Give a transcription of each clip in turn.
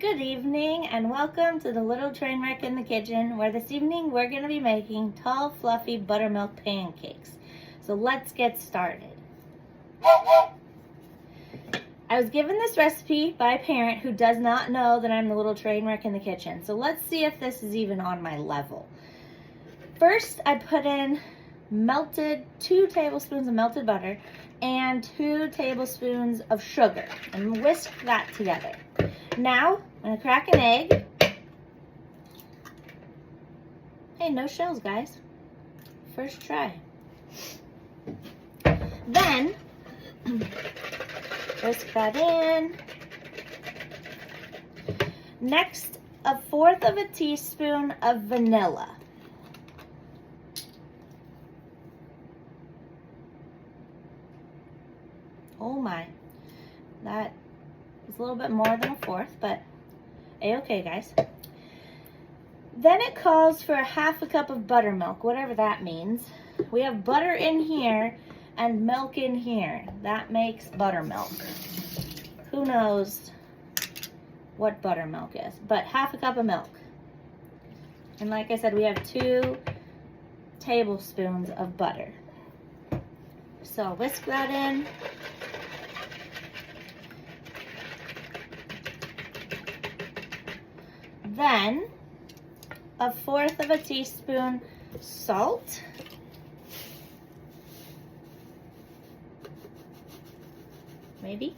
Good evening and welcome to the little train wreck in the kitchen, where this evening we're going to be making tall fluffy buttermilk pancakes. So let's get started. I was given this recipe by a parent who does not know that I'm the little train wreck in the kitchen. So let's see if this is even on my level. First, I put in 2 tablespoons of melted butter and 2 tablespoons of sugar and whisk that together. Now, I'm going to crack an egg. Hey, no shells, guys. First try. Then, whisk that in. Next, 1/4 of a teaspoon of vanilla. Oh my, that is a little bit more than 1/4, but a-okay, guys. Then it calls for 1/2 cup of buttermilk, whatever that means. We have butter in here and milk in here. That makes buttermilk. Who knows what buttermilk is, but 1/2 cup of milk. And like I said, we have 2 tablespoons of butter. So whisk that in. Then 1/4 of a teaspoon salt. Maybe.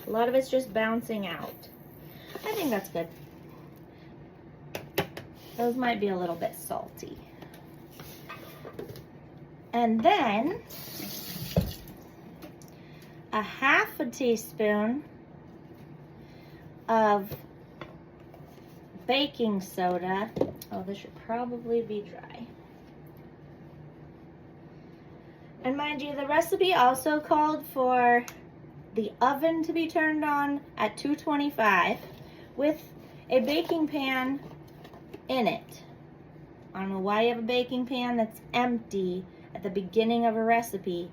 A lot of it's just bouncing out. I think that's good. Those might be a little bit salty. And then 1/2 teaspoon of baking soda. Oh, this should probably be dry. And mind you, the recipe also called for the oven to be turned on at 225 with a baking pan in it. I don't know why you have a baking pan that's empty at the beginning of a recipe,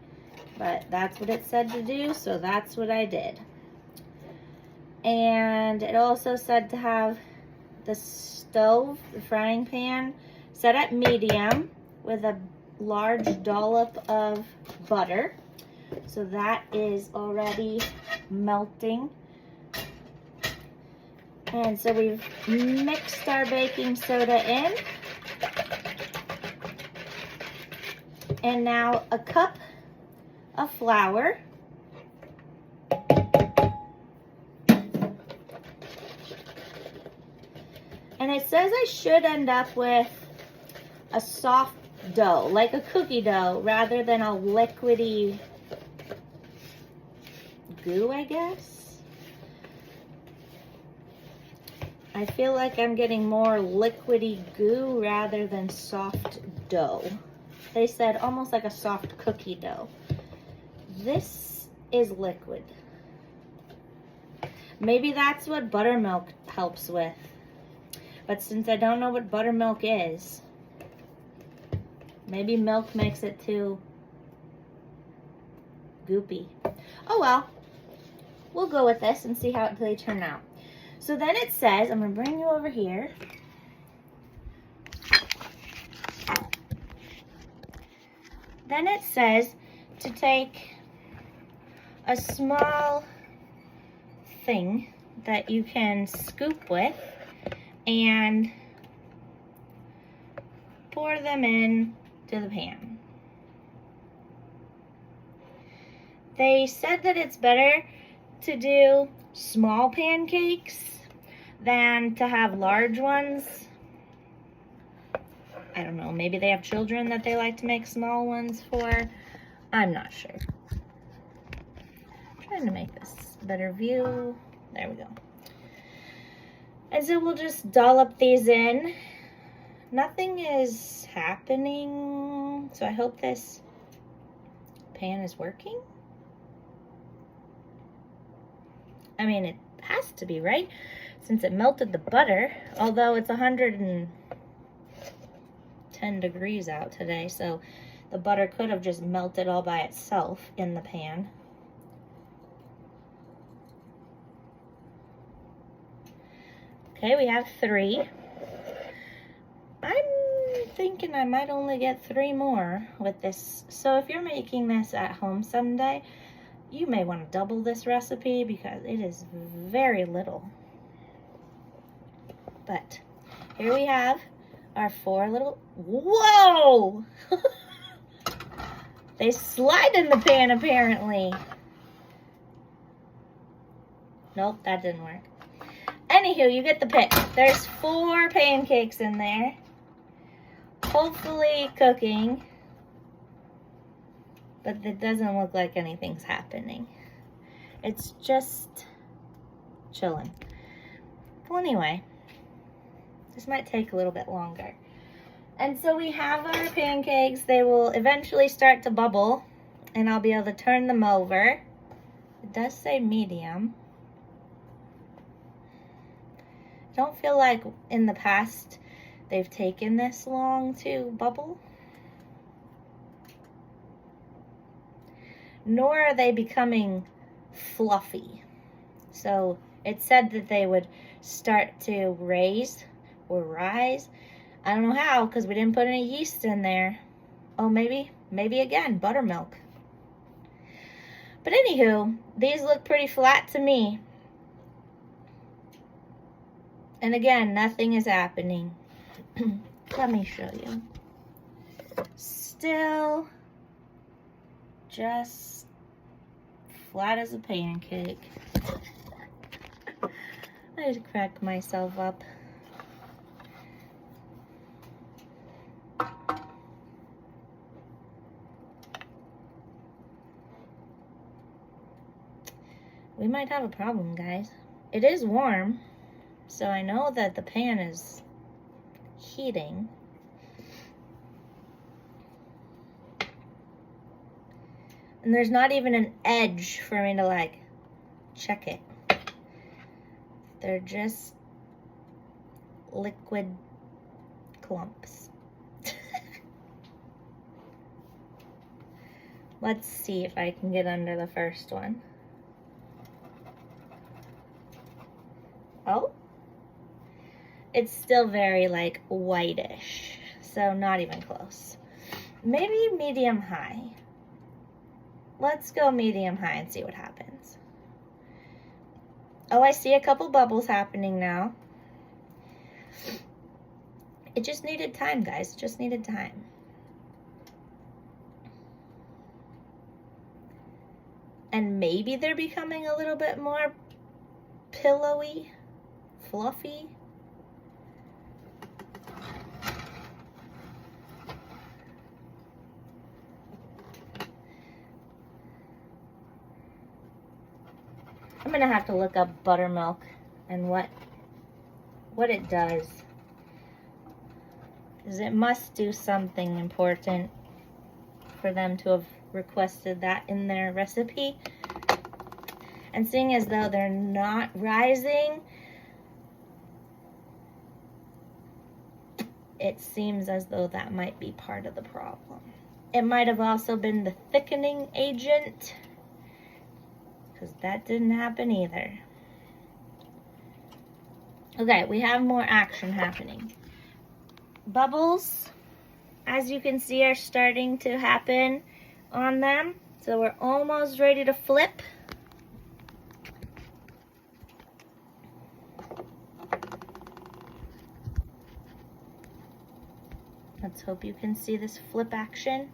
but that's what it said to do, so that's what I did. And it also said to have the stove, the frying pan, set at medium with a large dollop of butter. So that is already melting. And so we've mixed our baking soda in. And now 1 cup of flour. And it says I should end up with a soft dough, like a cookie dough, rather than a liquidy goo, I guess. I feel like I'm getting more liquidy goo rather than soft dough. They said almost like a soft cookie dough. This is liquid. Maybe that's what buttermilk helps with. But since I don't know what buttermilk is, maybe milk makes it too goopy. Oh well, we'll go with this and see how they turn out. So then it says, I'm gonna bring you over here. Then it says to take a small thing that you can scoop with and pour them in to the pan. They said that it's better to do small pancakes than to have large ones. I don't know, maybe they have children that they like to make small ones for. I'm not sure. I'm trying to make this better view. There we go. And so we'll just dollop these in. Nothing is happening, so I hope this pan is working. I mean, it has to be, right? Since it melted the butter, although it's 110 degrees out today, so the butter could have just melted all by itself in the pan. Okay, we have 3. I'm thinking I might only get 3 more with this. So if you're making this at home someday, you may want to double this recipe because it is very little. But here we have our 4 little, whoa! They slide in the pan apparently. Nope, that didn't work. Anywho, you get the pic. There's 4 pancakes in there. Hopefully cooking. But it doesn't look like anything's happening. It's just chilling. Well, anyway, this might take a little bit longer. And so we have our pancakes. They will eventually start to bubble, and I'll be able to turn them over. It does say medium. I don't feel like in the past they've taken this long to bubble. Nor are they becoming fluffy. So it said that they would start to raise or rise. I don't know how, because we didn't put any yeast in there. Oh, maybe again, buttermilk. But anywho, these look pretty flat to me. And again, nothing is happening. Let me show you. Still just flat as a pancake. I just crack myself up. We might have a problem, guys. It is warm, so I know that the pan is heating. And there's not even an edge for me to like check it. They're just liquid clumps. Let's see if I can get under the first one. Oh, it's still very like whitish, so not even close. Maybe medium high. Let's go medium high and see what happens. Oh, I see a couple bubbles happening now. It just needed time, guys. Just needed time. And maybe they're becoming a little bit more pillowy, fluffy. I'm gonna have to look up buttermilk and what it does. Because it must do something important for them to have requested that in their recipe. And seeing as though they're not rising, it seems as though that might be part of the problem. It might have also been the thickening agent, because that didn't happen either. Okay, we have more action happening. Bubbles, as you can see, are starting to happen on them. So we're almost ready to flip. Let's hope you can see this flip action.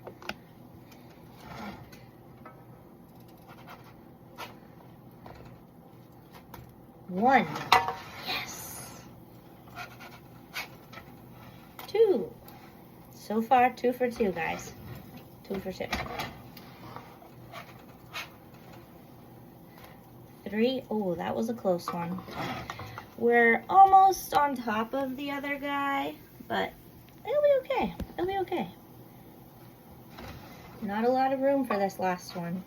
One. Yes. 2. So far, 2 for 2, guys. 2 for 2. 3. Oh, that was a close one. We're almost on top of the other guy, but it'll be okay. It'll be okay. Not a lot of room for this last one.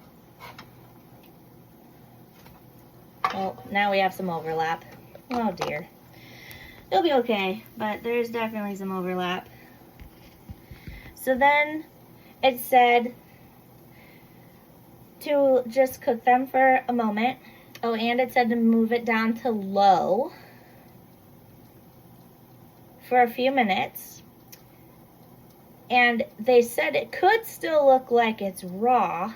Well, now we have some overlap. Oh dear. It'll be okay, but there's definitely some overlap. So then it said to just cook them for a moment. Oh, and it said to move it down to low. for a few minutes. And they said it could still look like it's raw,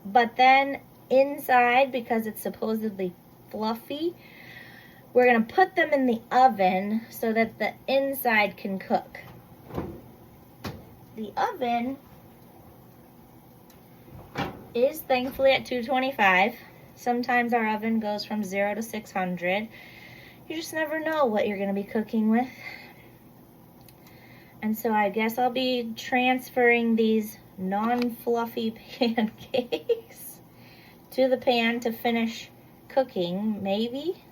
but then inside, because it's supposedly fluffy, we're gonna put them in the oven so that the inside can cook. The oven is thankfully at 225. Sometimes our oven goes from 0 to 600. You just never know what you're gonna be cooking with. And so I guess I'll be transferring these non-fluffy pancakes to the pan to finish cooking, maybe?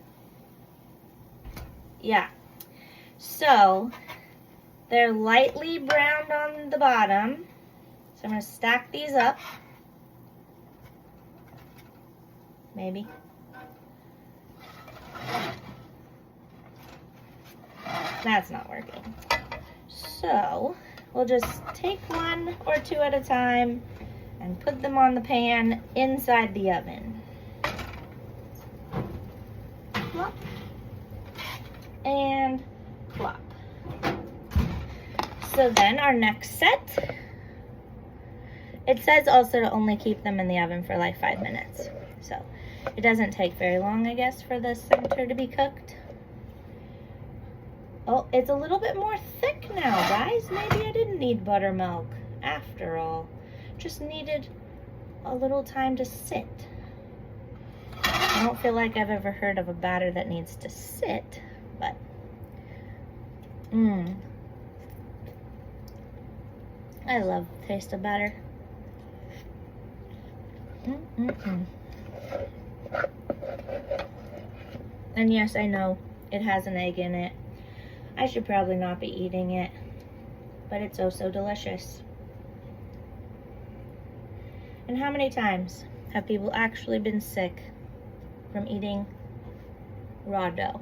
Yeah. So they're lightly browned on the bottom. So I'm gonna stack these up. Maybe. That's not working. So we'll just take one or two at a time and put them on the pan inside the oven. Plop. And plop. So then our next set, it says also to only keep them in the oven for like 5 minutes. So it doesn't take very long, I guess, for the center to be cooked. Oh, it's a little bit more thick now, guys. Maybe I didn't need buttermilk after all. Just needed a little time to sit. I don't feel like I've ever heard of a batter that needs to sit, but I love the taste of batter. And yes, I know it has an egg in it. I should probably not be eating it, but it's oh so delicious. And how many times have people actually been sick from eating raw dough?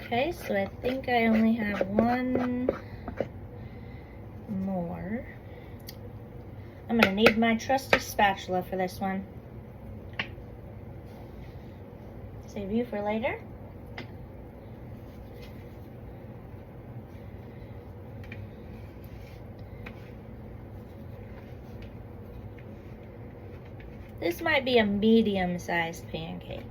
Okay, so I think I only have one more. I'm gonna need my trusty spatula for this one. Save you for later. This might be a medium-sized pancake.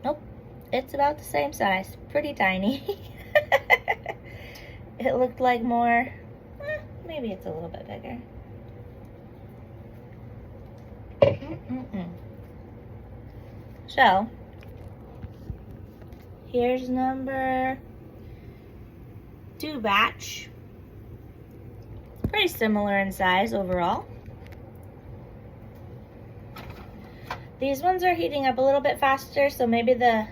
Nope, it's about the same size. Pretty tiny. It looked like more, maybe it's a little bit bigger. So, here's number 2 batch. Pretty similar in size overall. These ones are heating up a little bit faster, so maybe the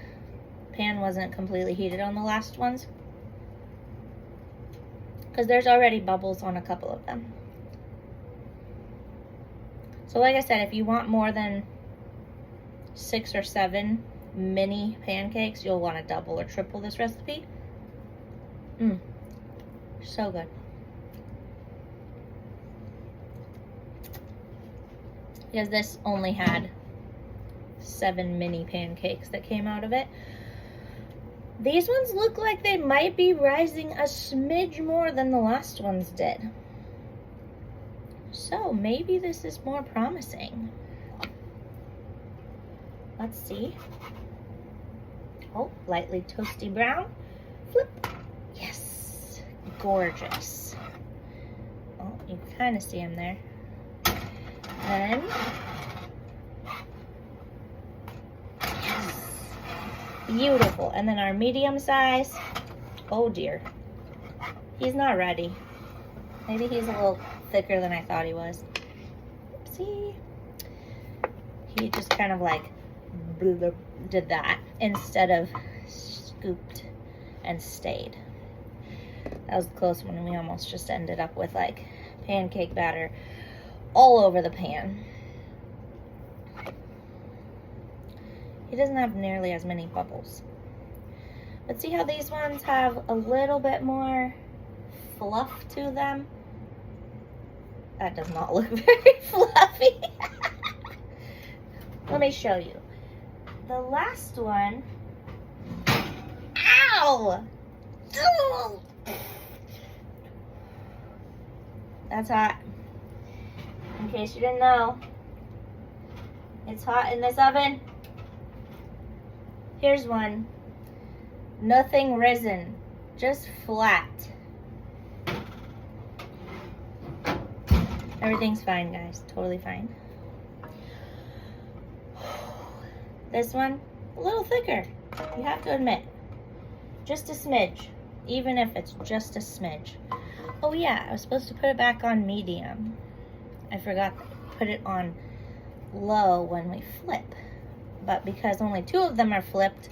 pan wasn't completely heated on the last ones, because there's already bubbles on a couple of them. So like I said, if you want more than 6 or 7 mini pancakes, you'll want to double or triple this recipe. So good. Because this only had 7 mini pancakes that came out of it. These ones look like they might be rising a smidge more than the last ones did. So maybe this is more promising. Let's see. Oh, lightly toasty brown. Flip. Yes. Gorgeous. Oh, you can kind of see them there. Then, yes. Beautiful. And then our medium size. Oh dear. He's not ready. Maybe he's a little thicker than I thought he was. Oopsie. He just kind of like did that instead of scooped and stayed. That was a close one, and we almost just ended up with like pancake batter all over the pan. He doesn't have nearly as many bubbles. But see how these ones have a little bit more fluff to them? That does not look very fluffy. Let me show you. The last one, ow! Ooh. That's hot. In case you didn't know, it's hot in this oven. Here's one. Nothing risen, just flat. Everything's fine, guys. Totally fine. This one, a little thicker. You have to admit. Just a smidge. Even if it's just a smidge. Oh yeah, I was supposed to put it back on medium. I forgot to put it on low when we flip. But because only 2 of them are flipped,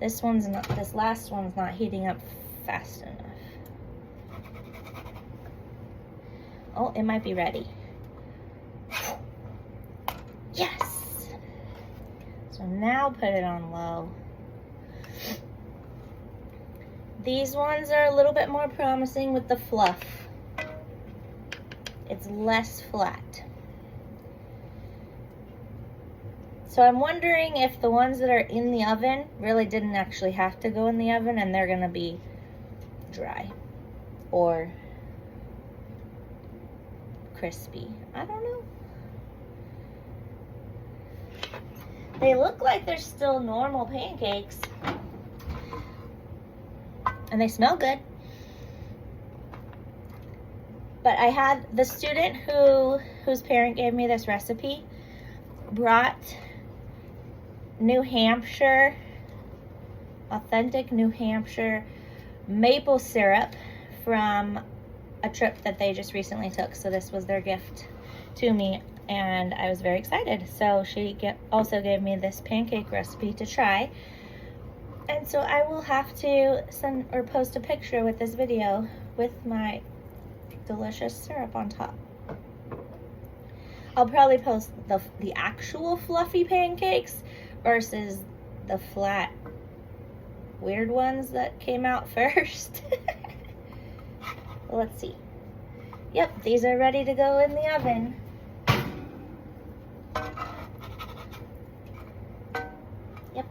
this last one's not heating up fast enough. Oh, it might be ready. Yes! So now put it on low. These ones are a little bit more promising with the fluff. It's less flat. So I'm wondering if the ones that are in the oven really didn't actually have to go in the oven and they're gonna be dry or crispy. I don't know. They look like they're still normal pancakes. And they smell good. But I had the student whose parent gave me this recipe brought New Hampshire, authentic New Hampshire maple syrup from a trip that they just recently took. So this was their gift to me and I was very excited. So she also gave me this pancake recipe to try. And so I will have to send or post a picture with this video with my delicious syrup on top. I'll probably post the actual fluffy pancakes versus the flat weird ones that came out first. Let's see. Yep, these are ready to go in the oven.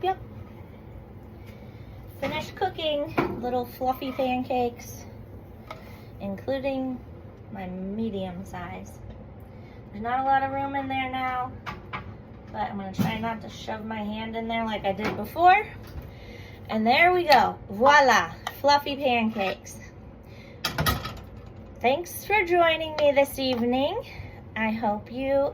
Yep. Finished cooking little fluffy pancakes, including my medium size. There's not a lot of room in there now, but I'm gonna try not to shove my hand in there like I did before. And there we go, voila, fluffy pancakes. Thanks for joining me this evening. I hope you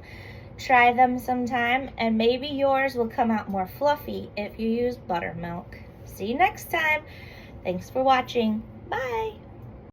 try them sometime, and maybe yours will come out more fluffy if you use buttermilk. See you next time. Thanks for watching. Bye.